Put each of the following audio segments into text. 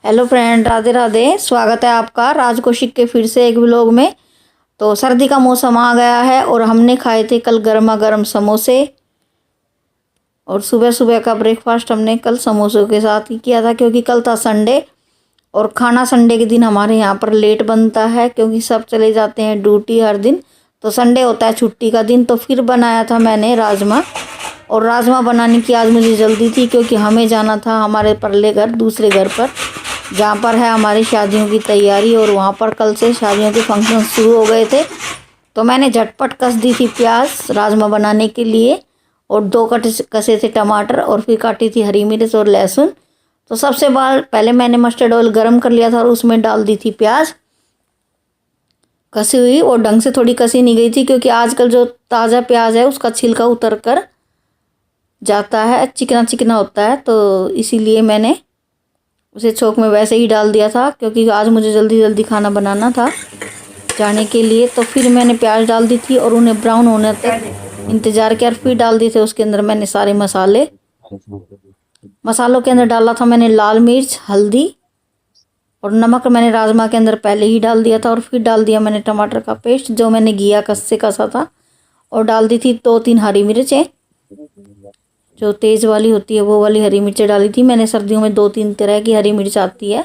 Hello friend, Radhe Radhe. स्वागत है आपका राज कौशिक के फिर से एक व्लॉग में। तो सर्दी का मौसम आ गया है और हमने खाए थे कल गर्मा गर्म समोसे। और सुबह सुबह का ब्रेकफास्ट हमने कल समोसों के साथ ही किया था, क्योंकि कल था संडे और खाना संडे के दिन हमारे यहाँ पर लेट बनता है, क्योंकि सब चले जाते हैं ड्यूटी हर दिन। तो संडे होता है छुट्टी का दिन। तो फिर बनाया था मैंने राजमा। और राजमा बनाने की आज मुझे जल्दी थी, क्योंकि हमें जाना था हमारे परले घर, दूसरे घर पर, जहाँ पर है हमारी शादियों की तैयारी। और वहाँ पर कल से शादियों के फंक्शन शुरू हो गए थे। तो मैंने झटपट कस दी थी प्याज राजमा बनाने के लिए, और 2 कसे थे टमाटर, और फिर काटी थी हरी मिर्च और लहसुन। तो सबसे पहले मैंने मस्टर्ड ऑयल गरम कर लिया था और उसमें डाल दी थी प्याज कसी हुई। और ढंग से थोड़ी कसी नहीं गई थी, क्योंकि आजकल जो ताज़ा प्याज है उसका छिलका उतर कर जाता है, चिकना चिकना होता है। तो इसीलिए मैंने उसे छोंक में वैसे ही डाल दिया था, क्योंकि आज मुझे जल्दी जल्दी खाना बनाना था जाने के लिए। तो फिर मैंने प्याज डाल दी थी और उन्हें ब्राउन होने तक इंतज़ार किया। और फिर डाल दिए थे उसके अंदर मैंने सारे मसाले। मसालों के अंदर डाला था मैंने लाल मिर्च, हल्दी और नमक। मैंने राजमा के अंदर पहले ही डाल दिया था। और फिर डाल दिया मैंने टमाटर का पेस्ट, जो मैंने घिया से कसा था। और डाल दी थी 2-3 हरी मिर्चें, जो तेज़ वाली होती है वो वाली हरी मिर्चें डाली थी मैंने। सर्दियों में 2-3 तरह की हरी मिर्च आती है।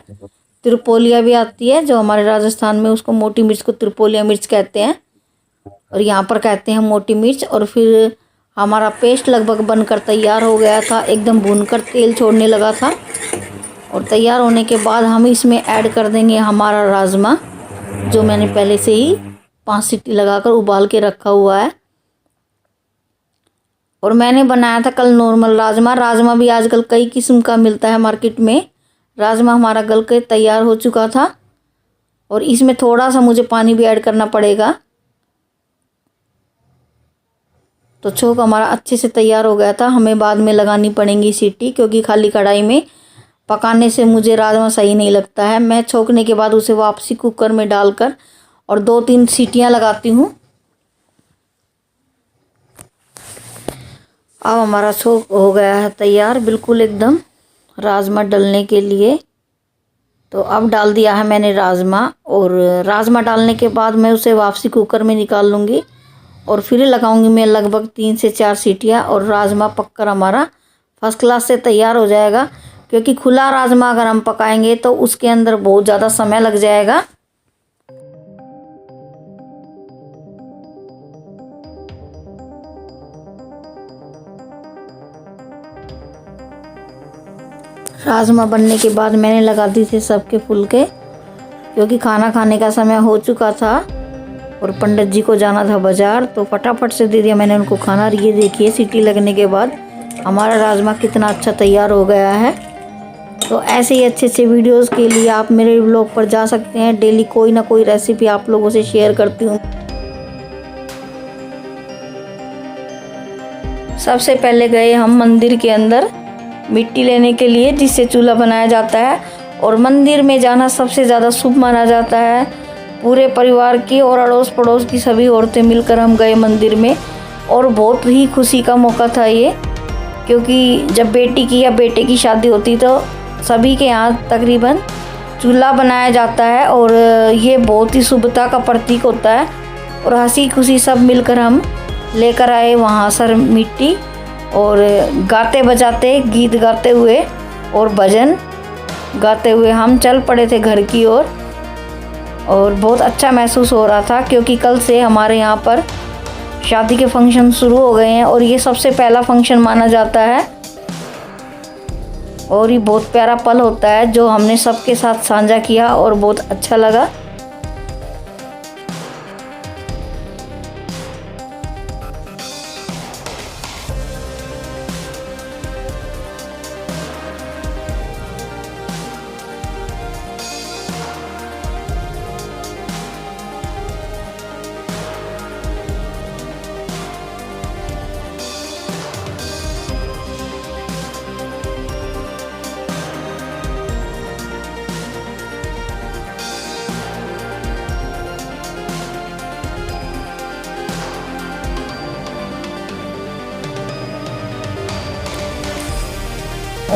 त्रिपोलिया भी आती है, जो हमारे राजस्थान में उसको मोटी मिर्च को त्रिपोलिया मिर्च कहते हैं, और यहाँ पर कहते हैं मोटी मिर्च। और फिर हमारा पेस्ट लगभग बनकर तैयार हो गया था, एकदम भूनकर तेल छोड़ने लगा था। और तैयार होने के बाद हम इसमें ऐड कर देंगे हमारा राजमा, जो मैंने पहले से ही 5 सीटी लगाकर उबाल के रखा हुआ है। और मैंने बनाया था कल नॉर्मल राजमा। राजमा भी आजकल कई किस्म का मिलता है मार्केट में। राजमा हमारा गल के तैयार हो चुका था, और इसमें थोड़ा सा मुझे पानी भी ऐड करना पड़ेगा। तो छोंक हमारा अच्छे से तैयार हो गया था। हमें बाद में लगानी पड़ेंगी सीटी, क्योंकि खाली कढ़ाई में पकाने से मुझे राजमा सही नहीं लगता है। मैं छोंकने के बाद उसे वापसी कुकर में डालकर और 2-3 सीटियाँ लगाती हूँ। अब हमारा छोंक हो गया है तैयार बिल्कुल एकदम राजमा डलने के लिए। तो अब डाल दिया है मैंने राजमा। और राजमा डालने के बाद मैं उसे वापसी कुकर में निकाल लूँगी, और फिर लगाऊंगी मैं लगभग 3 से 4 सीटियाँ। और राजमा पककर हमारा फर्स्ट क्लास से तैयार हो जाएगा, क्योंकि खुला राजमा अगर हम पकाएंगे तो उसके अंदर बहुत ज़्यादा समय लग जाएगा। राजमा बनने के बाद मैंने लगा दी थी सबके फुलके, क्योंकि खाना खाने का समय हो चुका था और पंडित जी को जाना था बाज़ार। तो फटाफट से दे दिया मैंने उनको खाना। और ये देखिए सीटी लगने के बाद हमारा राजमा कितना अच्छा तैयार हो गया है। तो ऐसे ही अच्छे अच्छे वीडियोस के लिए आप मेरे ब्लॉग पर जा सकते हैं। डेली कोई ना कोई रेसिपी आप लोगों से शेयर करती हूँ। सबसे पहले गए हम मंदिर के अंदर मिट्टी लेने के लिए, जिससे चूल्हा बनाया जाता है। और मंदिर में जाना सबसे ज़्यादा शुभ माना जाता है। पूरे परिवार की और अड़ोस पड़ोस की सभी औरतें मिलकर हम गए मंदिर में, और बहुत ही खुशी का मौका था ये, क्योंकि जब बेटी की या बेटे की शादी होती तो सभी के यहाँ तकरीबन चूल्हा बनाया जाता है, और ये बहुत ही शुभता का प्रतीक होता है। और हंसी खुशी सब मिलकर हम लेकर आए वहाँ सर मिट्टी, और गाते बजाते गीत गाते हुए और भजन गाते हुए हम चल पड़े थे घर की ओर। और बहुत अच्छा महसूस हो रहा था, क्योंकि कल से हमारे यहाँ पर शादी के फंक्शन शुरू हो गए हैं, और ये सबसे पहला फंक्शन माना जाता है। और ये बहुत प्यारा पल होता है जो हमने सबके साथ साझा किया, और बहुत अच्छा लगा।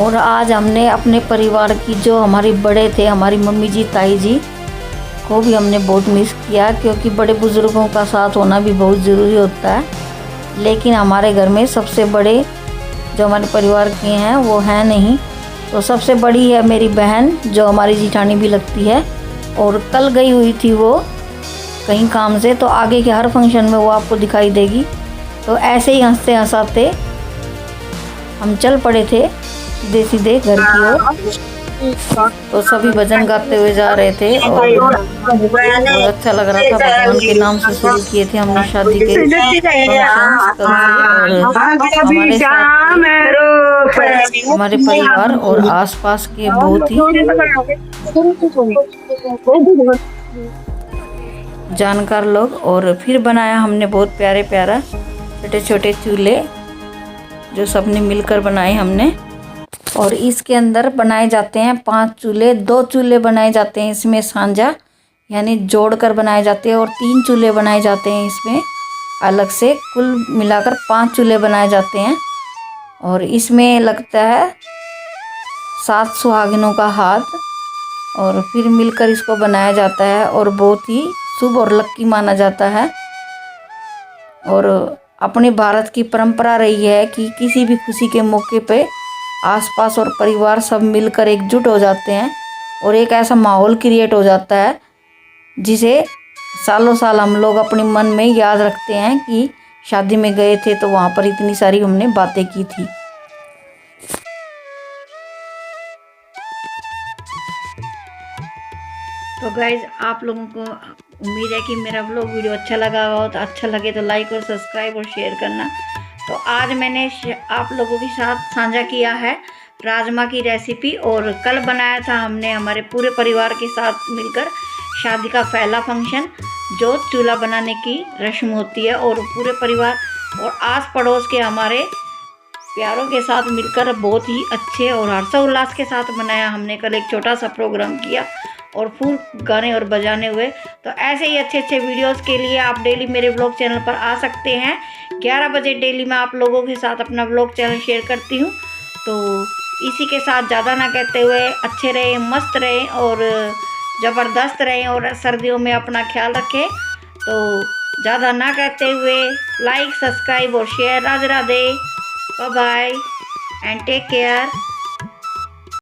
और आज हमने अपने परिवार की जो हमारे बड़े थे, हमारी मम्मी जी, ताई जी को भी हमने बहुत मिस किया, क्योंकि बड़े बुज़ुर्गों का साथ होना भी बहुत ज़रूरी होता है। लेकिन हमारे घर में सबसे बड़े जो हमारे परिवार के हैं वो हैं नहीं, तो सबसे बड़ी है मेरी बहन जो हमारी जिठानी भी लगती है, और कल गई हुई थी वो कहीं काम से, तो आगे के हर फंक्शन में वो आपको दिखाई देगी। तो ऐसे ही हंसते हंसाते हम चल पड़े थे सीधे सीधे घर की ओर। तो सभी भजन गाते हुए जा रहे थे और बहुत अच्छा लग रहा था। भगवान के नाम से शुरू किए थे हमने शादी के फंक्शन और हमारे साथ हमारे परिवार और आसपास के बहुत ही जानकार लोग। और फिर बनाया हमने बहुत प्यारे प्यारा छोटे छोटे चूल्हे जो सबने मिलकर बनाए हमने। और इसके अंदर बनाए जाते हैं 5 चूल्हे, 2 चूल्हे बनाए जाते हैं इसमें साझा यानी जोड़कर बनाए जाते हैं, और 3 चूल्हे बनाए जाते हैं इसमें अलग से। कुल मिलाकर 5 चूल्हे बनाए जाते हैं। और इसमें लगता है 7 सुहागिनों का हाथ, और फिर मिलकर इसको बनाया जाता है और बहुत ही शुभ और लक्की माना जाता है। और अपने भारत की परंपरा रही है कि किसी भी खुशी के मौके पे आसपास और परिवार सब मिलकर एकजुट हो जाते हैं और एक ऐसा माहौल क्रिएट हो जाता है जिसे सालों साल हम लोग अपने मन में याद रखते हैं कि शादी में गए थे तो वहाँ पर इतनी सारी हमने बातें की थी। तो गाइज, आप लोगों को उम्मीद है कि मेरा व्लॉग वीडियो अच्छा लगा हो, तो अच्छा लगे तो लाइक और सब्सक्राइब और शेयर करना। तो आज मैंने आप लोगों के साथ साझा किया है राजमा की रेसिपी, और कल बनाया था हमने हमारे पूरे परिवार के साथ मिलकर शादी का पहला फंक्शन जो चूल्हा बनाने की रस्म होती है, और पूरे परिवार और आस पड़ोस के हमारे प्यारों के साथ मिलकर बहुत ही अच्छे और हर्षोल्लास के साथ मनाया हमने। कल एक छोटा सा प्रोग्राम किया और फुल गाने और बजाने हुए। तो ऐसे ही अच्छे अच्छे वीडियोस के लिए आप डेली मेरे व्लॉग चैनल पर आ सकते हैं। 11 बजे डेली मैं आप लोगों के साथ अपना व्लॉग चैनल शेयर करती हूँ। तो इसी के साथ ज़्यादा ना कहते हुए अच्छे रहें, मस्त रहें और ज़बरदस्त रहें, और सर्दियों में अपना ख्याल रखें। तो ज़्यादा ना कहते हुए लाइक, सब्सक्राइब और share. Radhe Radhe, bye bye and take care.